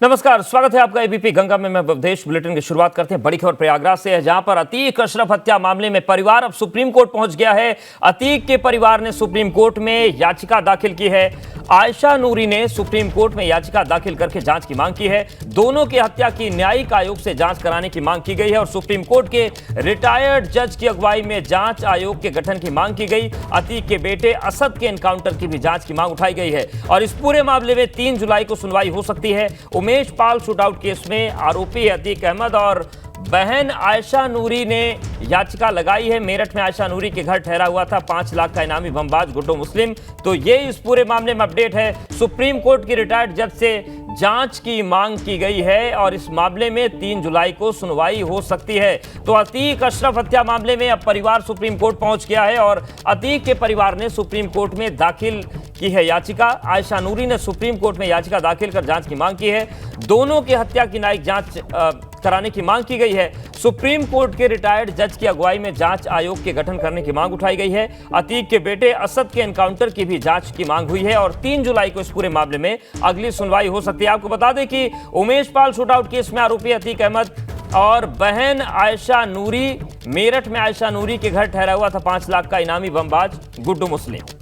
नमस्कार, स्वागत है आपका एबीपी गंगा में। मैं भवदेश। बुलेटिन की शुरुआत करते हैं। बड़ी खबर प्रयागराज से है, जहां पर अतीक अशरफ हत्या मामले में परिवार अब सुप्रीम कोर्ट पहुंच गया है। अतीक के परिवार ने सुप्रीम कोर्ट में याचिका दाखिल की है। आयशा नूरी ने सुप्रीम कोर्ट में याचिका दाखिल करके जांच की मांग की है। दोनों की हत्या की न्यायिक आयोग से जांच कराने की मांग की गई है और सुप्रीम कोर्ट के रिटायर्ड जज की अगुवाई में जांच आयोग के गठन की मांग की गई। अतीक के बेटे असद के एनकाउंटर की भी जांच की मांग उठाई गई है और इस पूरे मामले में 3 जुलाई को सुनवाई हो सकती है। उमेश पाल शूटआउट केस में आरोपी अतीक अहमद और बहन आयशा नूरी ने याचिका लगाई है। मेरठ में आयशा नूरी के घर ठहरा हुआ था 5 लाख का इनामी बमबाज गुड्डू मुस्लिम। तो ये इस पूरे मामले में अपडेट है। सुप्रीम कोर्ट की रिटायर्ड जज से जांच की मांग की गई है और इस मामले में 3 जुलाई को सुनवाई हो सकती है। तो अतीक अशरफ हत्या मामले में अब परिवार सुप्रीम कोर्ट पहुंच गया है और अतीक के परिवार ने सुप्रीम कोर्ट में दाखिल की है याचिका। आयशा नूरी ने सुप्रीम कोर्ट में याचिका दाखिल कर जांच की मांग की है। दोनों की हत्या की न्यायिक जांच कराने की मांग की गई है। सुप्रीम कोर्ट के रिटायर्ड जज की अगुवाई में जांच आयोग के गठन करने की मांग उठाई गई है। अतीक के बेटे असद के एनकाउंटर की भी जांच की मांग हुई है और 3 जुलाई को इस पूरे मामले में अगली सुनवाई हो सकती है। आपको बता दें कि उमेश पाल शूटआउट केस में आरोपी अतीक अहमद और बहन आयशा नूरी, मेरठ में आयशा नूरी के घर ठहरा हुआ था 5 लाख का इनामी बमबाज गुड्डू मुस्लिम।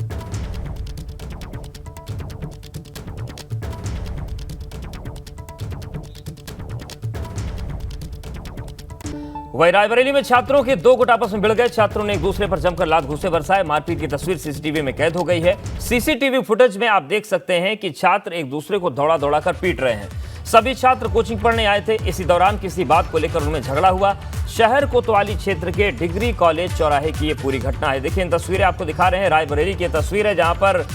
वही रायबरेली में छात्रों के 2 गुट आपस में भिड़ गए। छात्रों ने एक दूसरे पर जमकर लात घूंसे बरसाए। मारपीट की तस्वीर सीसीटीवी में कैद हो गई है। सीसीटीवी फुटेज में आप देख सकते हैं कि छात्र एक दूसरे को दौड़ा दौड़ा कर पीट रहे हैं। सभी छात्र कोचिंग पढ़ने आए थे। इसी दौरान किसी बात को लेकर उनमें झगड़ा हुआ। शहर कोतवाली क्षेत्र के डिग्री कॉलेज चौराहे की यह पूरी घटना है। देखिए, इन तस्वीरें आपको दिखा रहे हैं। रायबरेली की तस्वीर है जहां पर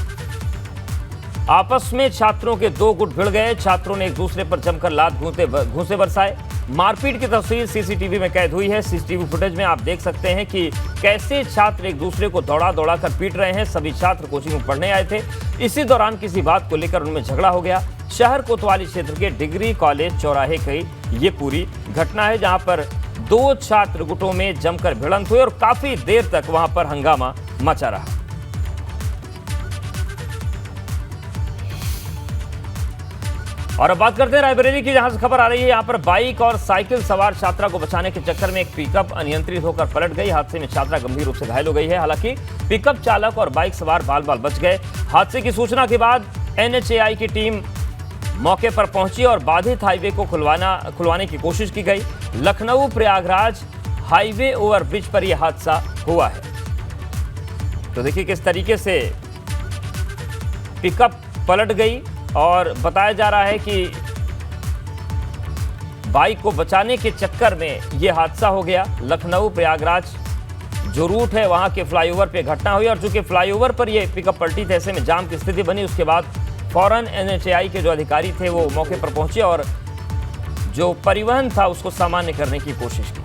आपस में छात्रों के 2 गुट भिड़ गए। छात्रों ने एक दूसरे पर जमकर लात घूंसे बरसाए। मारपीट की तस्वीर सीसीटीवी में कैद हुई है। सीसीटीवी फुटेज में आप देख सकते हैं कि कैसे छात्र एक दूसरे को दौड़ा दौड़ा कर पीट रहे हैं। सभी छात्र कोचिंग में पढ़ने आए थे। इसी दौरान किसी बात को लेकर उनमें झगड़ा हो गया। शहर कोतवाली क्षेत्र के डिग्री कॉलेज चौराहे की ये पूरी घटना है, जहां पर 2 छात्र गुटों में जमकर भिड़ंत हुई और काफी देर तक वहां पर हंगामा मचा रहा। और अब बात करते हैं रायबरेली की, जहां से खबर आ रही है। यहां पर बाइक और साइकिल सवार छात्रा को बचाने के चक्कर में एक पिकअप अनियंत्रित होकर पलट गई। हादसे में छात्रा गंभीर रूप से घायल हो गई है। हालांकि पिकअप चालक और बाइक सवार बाल बाल बच गए। हादसे की सूचना के बाद NHAI की टीम मौके पर पहुंची और बाधित हाईवे को खुलवाने की कोशिश की गई। लखनऊ प्रयागराज हाईवे ओवरब्रिज पर यह हादसा हुआ है। तो देखिए किस तरीके से पिकअप पलट गई और बताया जा रहा है कि बाइक को बचाने के चक्कर में यह हादसा हो गया। लखनऊ प्रयागराज जो रूट है वहां के फ्लाईओवर पे घटना हुई और चूंकि फ्लाईओवर पर यह पिकअप पलटी थी, ऐसे में जाम की स्थिति बनी। उसके बाद फौरन NHAI के जो अधिकारी थे वो मौके पर पहुंचे और जो परिवहन था उसको सामान्य करने की कोशिश की।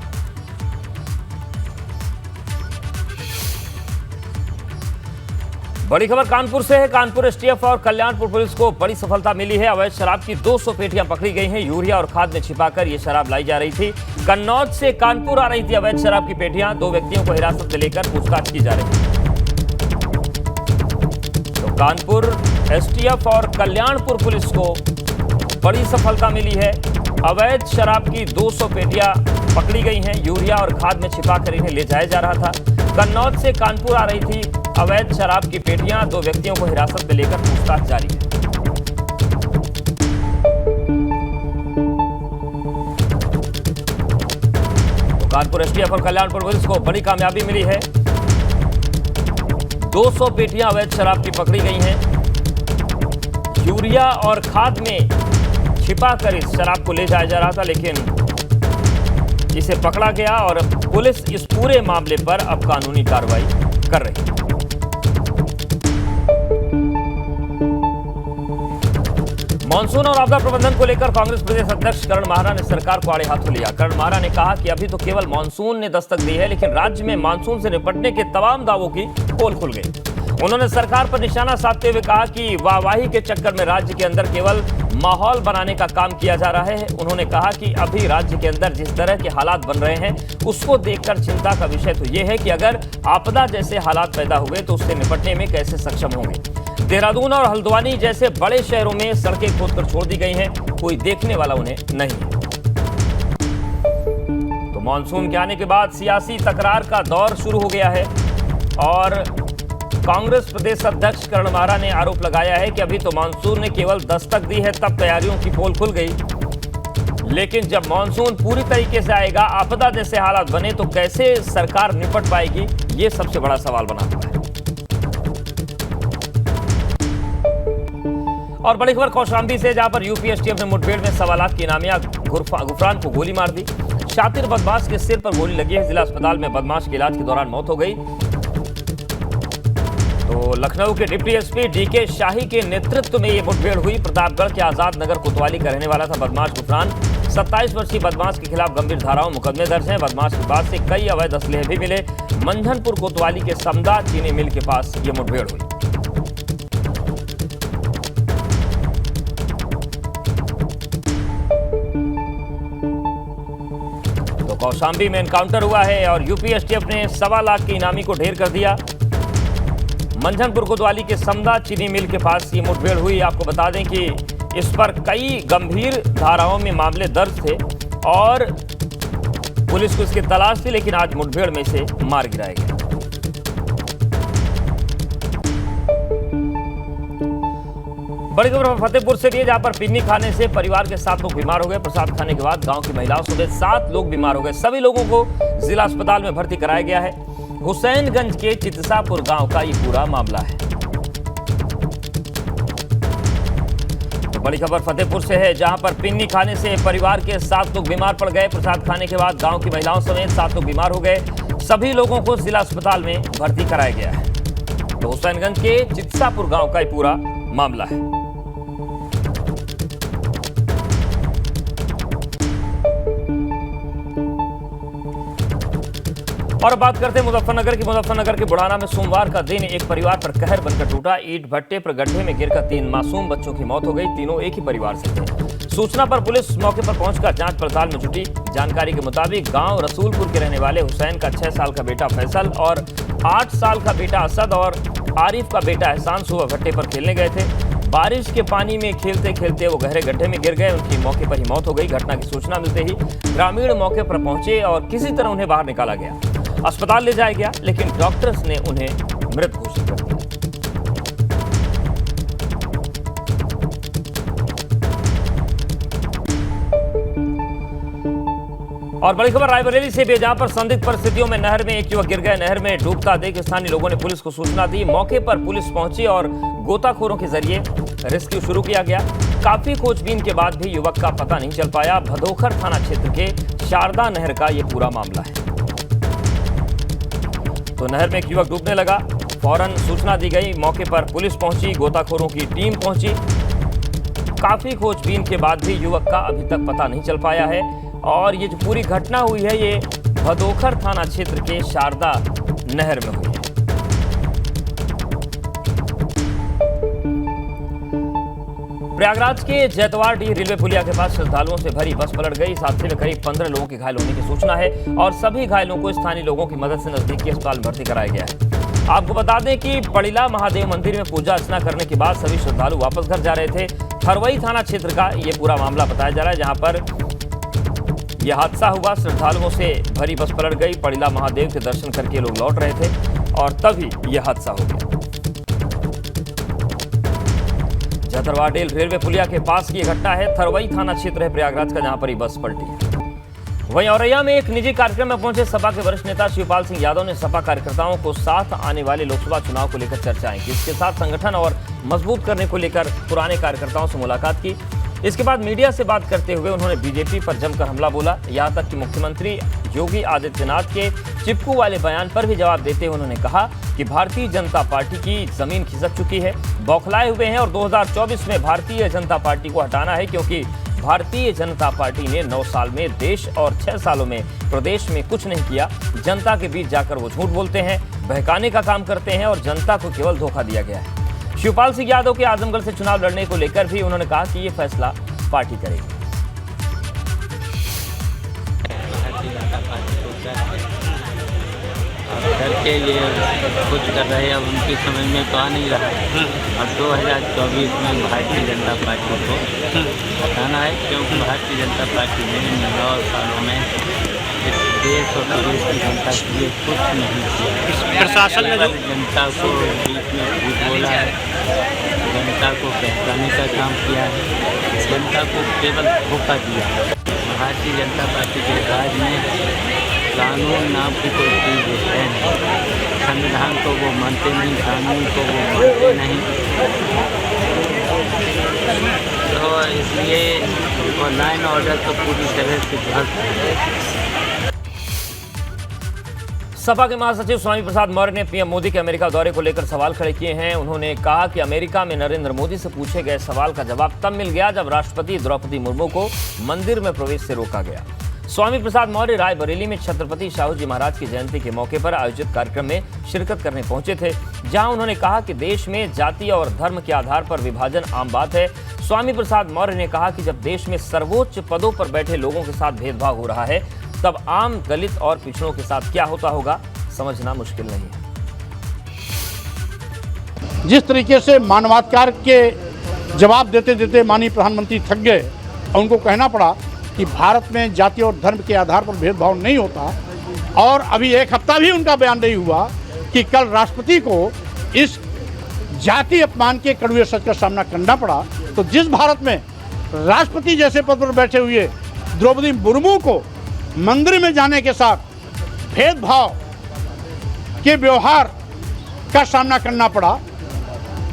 बड़ी खबर कानपुर से है। कानपुर STF और कल्याणपुर पुलिस को बड़ी सफलता मिली है। अवैध शराब की 200 पेटियां पकड़ी गई हैं। यूरिया और खाद में छिपाकर यह शराब लाई जा रही थी। कन्नौज से कानपुर आ रही थी अवैध शराब की पेटियां। 2 व्यक्तियों को हिरासत में लेकर पूछताछ की जा रही है। तो कानपुर STF और कल्याणपुर पुलिस को बड़ी सफलता मिली है। अवैध शराब की 200 पेटियां पकड़ी गई हैं। यूरिया और खाद में छिपाकर इन्हें ले जाया जा रहा था। कन्नौज से कानपुर आ रही थी अवैध शराब की पेटियां। 2 व्यक्तियों को हिरासत में लेकर पूछताछ जारी है। तो कानपुर STF और कल्याणपुर पुलिस को बड़ी कामयाबी मिली है। 200 पेटियां अवैध शराब की पकड़ी गई हैं। यूरिया और खाद में छिपाकर इस शराब को ले जाया जा रहा था, लेकिन इसे पकड़ा गया और पुलिस इस पूरे मामले पर अब कानूनी कार्रवाई कर रही है। मानसून और आपदा प्रबंधन को लेकर कांग्रेस प्रदेश अध्यक्ष करण माहरा ने सरकार को आड़े हाथों लिया। करण माहरा ने कहा कि अभी तो केवल मानसून ने दस्तक दी है, लेकिन राज्य में मानसून से निपटने के तमाम दावों की पोल खुल गई। उन्होंने सरकार पर निशाना साधते हुए कहा कि वाहवाही के चक्कर में राज्य के अंदर केवल माहौल बनाने का काम किया जा रहा है। उन्होंने कहा कि अभी राज्य के अंदर जिस तरह के हालात बन रहे हैं उसको देखकर चिंता का विषय तो यह है कि अगर आपदा जैसे हालात पैदा हो गए तो उससे निपटने में कैसे सक्षम होंगे। देहरादून और हल्द्वानी जैसे बड़े शहरों में सड़कें खोदकर छोड़ दी गई हैं, कोई देखने वाला उन्हें नहीं है। तो मानसून के आने के बाद सियासी तकरार का दौर शुरू हो गया है और कांग्रेस प्रदेश अध्यक्ष करण माहरा ने आरोप लगाया है कि अभी तो मानसून ने केवल दस्तक दी है, तब तैयारियों की पोल खुल गई, लेकिन जब मानसून पूरी तरीके से आएगा, आपदा जैसे हालात बने तो कैसे सरकार निपट पाएगी, ये सबसे बड़ा सवाल बना हुआ है। और बड़ी खबर कौशाम्बी से, जहां पर यूपीएसटीएफ ने मुठभेड़ में 1.25 लाख की इनामिया गुफरान को गोली मार दी। शातिर बदमाश के सिर पर गोली लगी है। जिला अस्पताल में बदमाश के इलाज के दौरान मौत हो गई। तो लखनऊ के डिप्टी एसपी डीके शाही के नेतृत्व में यह मुठभेड़ हुई। प्रतापगढ़ के आजाद नगर कोतवाली का रहने वाला था बदमाश गुफरान। 27 वर्षीय बदमाश के खिलाफ गंभीर धाराओं मुकदमे दर्ज हैं। बदमाश के पास से कई अवैध असलहे भी मिले। मंझनपुर कोतवाली के समदा चीनी मिल के पास यह मुठभेड़ हुई। तो कौशाम्बी में एनकाउंटर हुआ है और यूपीएसटीएफ ने 1.25 लाख की इनामी को ढेर कर दिया। मंझनपुर कोतवाली के समदा चीनी मिल के पास ये मुठभेड़ हुई। आपको बता दें कि इस पर कई गंभीर धाराओं में मामले दर्ज थे और पुलिस को इसकी तलाश थी, लेकिन आज मुठभेड़ में इसे मार गिराया गया। बड़ी खबर फतेहपुर से भी है, जहां पर पिन्नी खाने से परिवार के 7 लोग बीमार हो गए। प्रसाद खाने के बाद गांव की महिलाओं समेत 7 लोग बीमार हो गए। सभी लोगों को जिला अस्पताल में भर्ती कराया गया है। हुसैनगंज के चितसापुर गांव का ये पूरा मामला है। तो बड़ी खबर फतेहपुर से है, जहां पर पिन्नी खाने से परिवार के 7 लोग बीमार पड़ गए। प्रसाद खाने के बाद गांव की महिलाओं समेत 7 लोग बीमार हो गए। सभी लोगों को जिला अस्पताल में भर्ती कराया गया है। तो हुसैनगंज के चितसापुर गांव का ये पूरा मामला है। और बात करते हैं मुजफ्फरनगर की। मुजफ्फरनगर के बुढ़ाना में सोमवार का दिन एक परिवार पर कहर बनकर टूटा। ईंट भट्टे पर गड्ढे में गिरकर 3 मासूम बच्चों की मौत हो गई। तीनों एक ही परिवार से थे। सूचना पर पुलिस मौके पर पहुंचकर जांच पड़ताल में जुटी। जानकारी के मुताबिक गांव रसूलपुर के रहने वाले हुसैन का 6 साल का बेटा फैसल और 8 साल का बेटा असद और आरिफ का बेटा एहसान सुबह भट्टे पर खेलने गए थे। बारिश के पानी में खेलते खेलते वो गहरे गड्ढे में गिर गए। उनकी मौके पर ही मौत हो गई। घटना की सूचना मिलते ही ग्रामीण मौके पर पहुंचे और किसी तरह उन्हें बाहर निकाला गया। अस्पताल ले जाया गया, लेकिन डॉक्टर्स ने उन्हें मृत घोषित कर दिया। और बड़ी खबर रायबरेली से भी, जहां पर संदिग्ध परिस्थितियों में नहर में एक युवक गिर गए। नहर में डूबता देख स्थानीय लोगों ने पुलिस को सूचना दी। मौके पर पुलिस पहुंची और गोताखोरों के जरिए रेस्क्यू शुरू किया गया। काफी खोजबीन के बाद भी युवक का पता नहीं चल पाया। भदोखर थाना क्षेत्र के शारदा नहर का यह पूरा मामला है। तो नहर में एक युवक डूबने लगा। फौरन सूचना दी गई। मौके पर पुलिस पहुंची, गोताखोरों की टीम पहुंची। काफी खोजबीन के बाद भी युवक का अभी तक पता नहीं चल पाया है। और ये जो पूरी घटना हुई है, ये भदोखर थाना क्षेत्र के शारदा नहर में हुई है। प्रयागराज के जैतवाड़डीह रेलवे पुलिया के पास श्रद्धालुओं से भरी बस पलट गई। इस हादसे में करीब 15 लोगों के घायल होने की सूचना है और सभी घायलों को स्थानीय लोगों की मदद से नजदीकी अस्पताल में भर्ती कराया गया है। आपको बता दें कि पड़िला महादेव मंदिर में पूजा अर्चना करने के बाद सभी श्रद्धालु वापस घर जा रहे थे। थरवई थाना क्षेत्र का यह पूरा मामला बताया जा रहा है, जहां पर यह हादसा हुआ। श्रद्धालुओं से भरी बस पलट गई। पड़िला महादेव के दर्शन करके लोग लौट रहे थे और तभी यह हादसा हो गया। जैतवाड़डीह रेलवे पुलिया के पास की घटना है। थरवई थाना क्षेत्र है प्रयागराज का, जहां पर बस पलटी है। वहीं औरैया में एक निजी कार्यक्रम में पहुंचे सपा के वरिष्ठ नेता शिवपाल सिंह यादव ने सपा कार्यकर्ताओं को साथ आने वाले लोकसभा चुनाव को लेकर चर्चाएं की। इसके साथ संगठन और मजबूत करने को लेकर पुराने कार्यकर्ताओं से मुलाकात की। इसके बाद मीडिया से बात करते हुए उन्होंने बीजेपी पर जमकर हमला बोला। यहां तक कि मुख्यमंत्री योगी आदित्यनाथ के चिपकू वाले बयान पर भी जवाब देते हुए उन्होंने कहा कि भारतीय जनता पार्टी की जमीन खिसक चुकी है, बौखलाए हुए हैं और 2024 में भारतीय जनता पार्टी को हटाना है, क्योंकि भारतीय जनता पार्टी ने 9 साल में देश और 6 सालों में प्रदेश में कुछ नहीं किया। जनता के बीच जाकर वो झूठ बोलते हैं, बहकाने का काम करते हैं और जनता को केवल धोखा दिया गया है। शिवपाल सिंह यादव के आजमगढ़ से चुनाव लड़ने को लेकर भी उन्होंने कहा कि ये फैसला पार्टी करेगी। करके ये कुछ कर रहे हैं, अब उनकी समझ में तो आ नहीं रहा है। अब 2024 में भारतीय जनता पार्टी को हटाना है, क्योंकि भारतीय जनता पार्टी ने 9 सालों में इस देश और प्रदेश की जनता के लिए कुछ नहीं किया। प्रशासन ने जो जनता को बीच में झूठ बोला है, जनता को बहकाने का काम किया है, जनता को केवल धोखा दिया है। भारतीय जनता पार्टी के राज में कानून नाम की कोई चीज़ है नहीं, संविधान को वो मानते नहीं, कानून को वो मानते नहीं, तो इसलिए वो लॉ एंड ऑर्डर तो पूरी तरह से ध्वस्त है। सपा के महासचिव स्वामी प्रसाद मौर्य ने पीएम मोदी के अमेरिका दौरे को लेकर सवाल खड़े किए हैं। उन्होंने कहा कि अमेरिका में नरेंद्र मोदी से पूछे गए सवाल का जवाब तब मिल गया जब राष्ट्रपति द्रौपदी मुर्मू को मंदिर में प्रवेश से रोका गया। स्वामी प्रसाद मौर्य रायबरेली में छत्रपति शाहू जी महाराज की जयंती के मौके पर आयोजित कार्यक्रम में शिरकत करने पहुंचे थे, जहां उन्होंने कहा कि देश में जाति और धर्म के आधार पर विभाजन आम बात है। स्वामी प्रसाद मौर्य ने कहा कि जब देश में सर्वोच्च पदों पर बैठे लोगों के साथ भेदभाव हो रहा है, तब आम दलित और पिछड़ों के साथ क्या होता होगा, समझना मुश्किल नहीं है। जिस तरीके से मानवाधिकार के जवाब देते देते माननीय प्रधानमंत्री थक गए और उनको कहना पड़ा कि भारत में जाति और धर्म के आधार पर भेदभाव नहीं होता, और अभी एक हफ्ता भी उनका बयान नहीं हुआ कि कल राष्ट्रपति को इस जाति अपमान के कड़वे सच का सामना करना पड़ा, तो जिस भारत में राष्ट्रपति जैसे पद पर बैठे हुए द्रौपदी मुर्मू को मंदिर में जाने के साथ भेदभाव के व्यवहार का सामना करना पड़ा,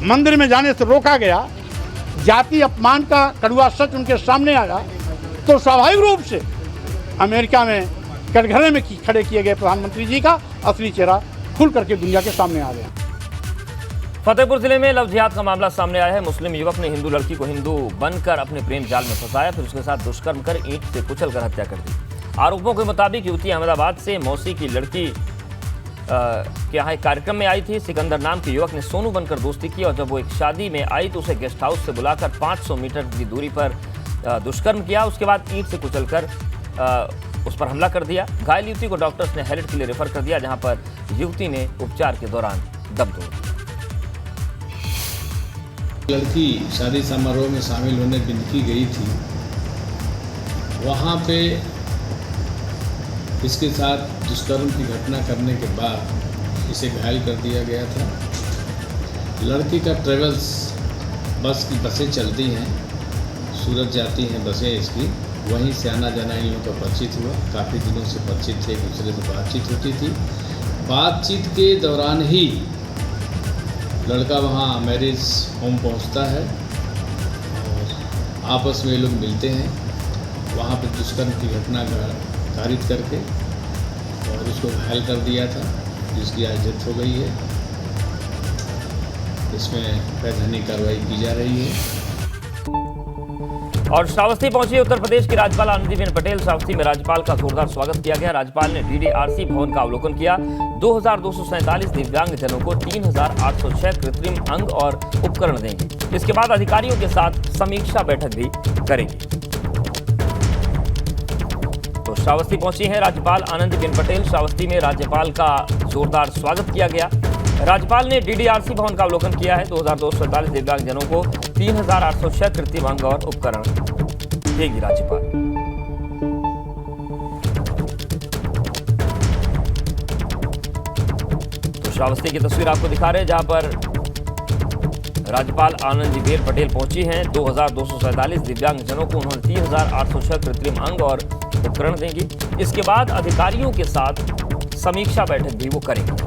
मंदिर में जाने से रोका गया, जाति अपमान का कड़वा सच उनके सामने आया, तो स्वाभाविक रूप से अमेरिका में कटघरे में खड़े किए गए प्रधानमंत्री जी का असली चेहरा खुल करके दुनिया के सामने आ गया। फतेहपुर जिले में लव जिहाद का मामला सामने आया है। मुस्लिम युवक ने हिंदू लड़की को हिंदू बनकर अपने प्रेम जाल में फंसाया, फिर उसके साथ दुष्कर्म कर ईंट से कुचलकर हत्या कर दी। आरोपों के मुताबिक युवती अहमदाबाद से मौसी की लड़की के यहाँ एक कार्यक्रम में आई थी। सिकंदर नाम के युवक ने सोनू बनकर दोस्ती की, और जब वो एक शादी में आई तो उसे गेस्ट हाउस से बुलाकर 500 मीटर की दूरी पर दुष्कर्म किया। उसके बाद ईंट से कुचलकर उस पर हमला कर दिया। घायल युवती को डॉक्टर्स ने हैरिट के लिए रेफर कर दिया, जहां पर युवती ने उपचार के दौरान दम तोड़ दिया। लड़की शादी समारोह में शामिल होने बिंदकी गई थी, वहाँ पे इसके साथ दुष्कर्म की घटना करने के बाद इसे घायल कर दिया गया था। लड़की का ट्रेवल्स बस की बसें चलती हैं, सूरत जाती हैं बसें इसकी, वहीं से आना जाना इन लोगों का परिचित हुआ। काफ़ी दिनों से परिचित थे, एक दूसरे से बातचीत होती थी। बातचीत के दौरान ही लड़का वहाँ मैरिज होम पहुँचता है और आपस में ये लोग मिलते हैं। वहाँ पर दुष्कर्म की घटना कारित करके और उसको घायल कर दिया था, जिसकी आज डेथ हो गई है। इसमें वैधानिक कार्रवाई की जा रही है। और श्रावस्ती पहुंची उत्तर प्रदेश की राज्यपाल आनंदीबेन पटेल। श्रावस्ती में राज्यपाल का जोरदार स्वागत किया गया। राज्यपाल ने डीडीआरसी भवन का अवलोकन किया। 2247 दिव्यांग जनों को 3806 कृत्रिम अंग और उपकरण देंगे। इसके बाद अधिकारियों के साथ समीक्षा बैठक भी करेंगी। तो श्रावस्ती पहुंची है राज्यपाल आनंदीबेन पटेल। श्रावस्ती में राज्यपाल का जोरदार स्वागत किया गया। राज्यपाल ने डीडीआरसी भवन का अवलोकन किया है। 2247 दिव्यांग जनों को 3806 कृत्रिम अंग और उपकरण देगी राज्यपाल। तो श्रावस्ती की तस्वीर आपको दिखा रहे हैं, जहां पर राज्यपाल आनंदीबेन पटेल पहुंची हैं। 2247 दिव्यांग जनों को उन्होंने 3806 कृत्रिम अंग और उपकरण देंगी। इसके बाद अधिकारियों के साथ समीक्षा बैठक भी वो करेंगे।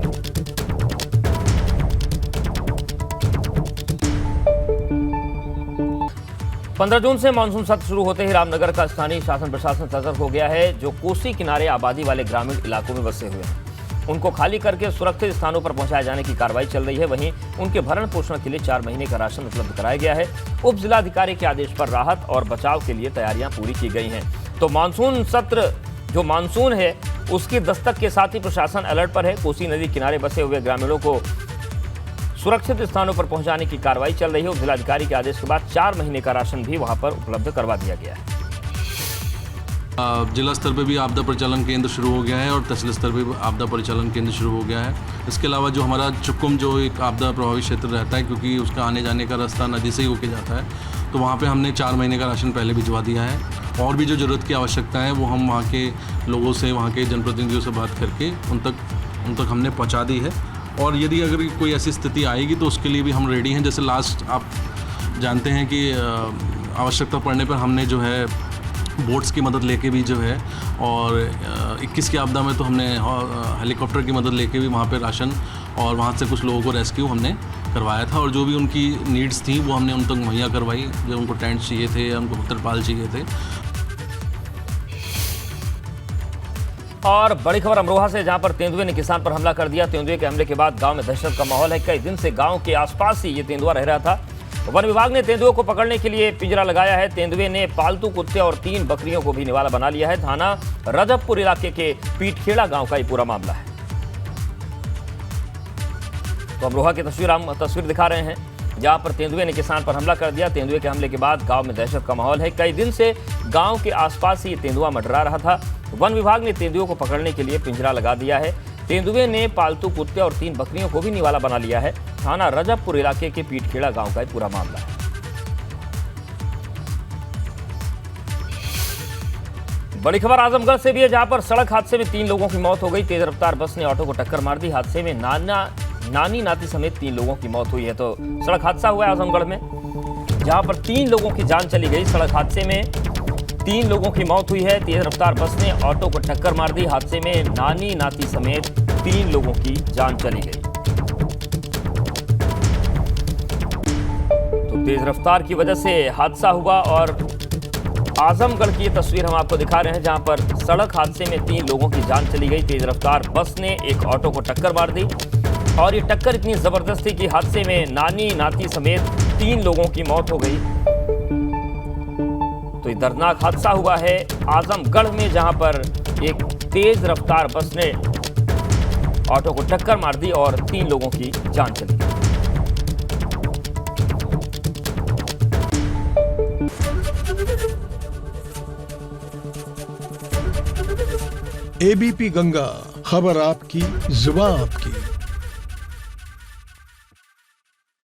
15 जून से मानसून सत्र शुरू होते ही रामनगर का स्थानीय शासन प्रशासन सतर्क हो गया है। जो कोसी किनारे आबादी वाले ग्रामीण इलाकों में बसे हुए हैं, उनको खाली करके सुरक्षित स्थानों पर पहुंचाए जाने की कार्रवाई चल रही है। वहीं उनके भरण पोषण के लिए 4 महीने का राशन उपलब्ध कराया गया है। उप जिलाधिकारी के आदेश पर राहत और बचाव के लिए तैयारियां पूरी की गई हैं। तो मानसून सत्र, जो मानसून है, उसकी दस्तक के साथ ही प्रशासन अलर्ट पर है। कोसी नदी किनारे बसे हुए ग्रामीणों को सुरक्षित स्थानों पर पहुंचाने की कार्रवाई चल रही है। उप जिलाधिकारी के आदेश के बाद 4 महीने का राशन भी वहां पर उपलब्ध करवा दिया गया है। जिला स्तर पे भी आपदा परिचालन केंद्र शुरू हो गया है और तहसील स्तर पे भी आपदा परिचालन केंद्र शुरू हो गया है। इसके अलावा जो हमारा चुकुम जो एक आपदा प्रभावित क्षेत्र रहता है, क्योंकि उसका आने जाने का रास्ता नदी से ही होके जाता है, तो वहाँ पे हमने 4 महीने का राशन पहले भिजवा दिया है। और भी जो ज़रूरत की आवश्यकता है वो हम वहाँ के लोगों से, वहाँ के जनप्रतिनिधियों से बात करके उन तक हमने पहुँचा दी है। और यदि अगर कोई ऐसी स्थिति आएगी तो उसके लिए भी हम रेडी हैं। जैसे लास्ट आप जानते हैं कि आवश्यकता पड़ने पर हमने जो है बोट्स की मदद लेके भी जो है, और 21 की आपदा में तो हमने हेलीकॉप्टर की मदद लेके भी वहाँ पे राशन और वहाँ से कुछ लोगों को रेस्क्यू हमने करवाया था। और जो भी उनकी नीड्स थी वो हमने उन तक मुहैया करवाई। जो उनको टेंट चाहिए थे या उनको तिरपाल चाहिए थे। और बड़ी खबर अमरोहा से, जहां पर तेंदुए ने किसान पर हमला कर दिया। तेंदुए के हमले के बाद गांव में दहशत का माहौल है। कई दिन से गांव के आसपास ही ये तेंदुआ रह रहा था। वन विभाग ने तेंदुए को पकड़ने के लिए पिंजरा लगाया है। तेंदुए ने पालतू कुत्ते और 3 बकरियों को भी निवाला बना लिया है। थाना रजबपुर इलाके के पीठखेड़ा गांव का ये पूरा मामला है। तो अमरोहा की तस्वीर दिखा रहे हैं, जहां पर तेंदुए ने किसान पर हमला कर दिया। तेंदुए के हमले के बाद गांव में दहशत का माहौल है। कई दिन से गांव के आसपास ही तेंदुआ मंडरा रहा था। वन विभाग ने तेंदुओं को पकड़ने के लिए पिंजरा लगा दिया है। तेंदुए ने पालतू कुत्ते और 3 बकरियों को भी निवाला बना लिया है। थाना रजबपुर इलाके के पीठखेड़ा गांव का पूरा मामला है। बड़ी खबर आजमगढ़ से भी है, जहां पर सड़क हादसे में 3 लोगों की मौत हो गई। तेज रफ्तार बस ने ऑटो को टक्कर मार दी। हादसे में नानी नाती समेत 3 लोगों की मौत हुई है। तो सड़क हादसा हुआ है आजमगढ़ में, जहां पर 3 लोगों की जान चली गई। सड़क हादसे में 3 लोगों की मौत हुई है। तेज रफ्तार बस ने ऑटो को टक्कर मार दी। हादसे में नानी नाती समेत 3 लोगों की जान चली गई। तो तेज रफ्तार की वजह से हादसा हुआ। और आजमगढ़ की ये तस्वीर हम आपको दिखा रहे हैं, जहां पर सड़क हादसे में 3 लोगों की जान चली गई। तेज रफ्तार बस ने एक ऑटो को टक्कर मार दी और ये टक्कर इतनी जबरदस्त थी कि हादसे में नानी नाती समेत 3 लोगों की मौत हो गई। तो ये दर्दनाक हादसा हुआ है आजमगढ़ में, जहां पर एक तेज रफ्तार बस ने ऑटो को टक्कर मार दी और 3 लोगों की जान चली गई। एबीपी गंगा, खबर आपकी, जुबान आपकी।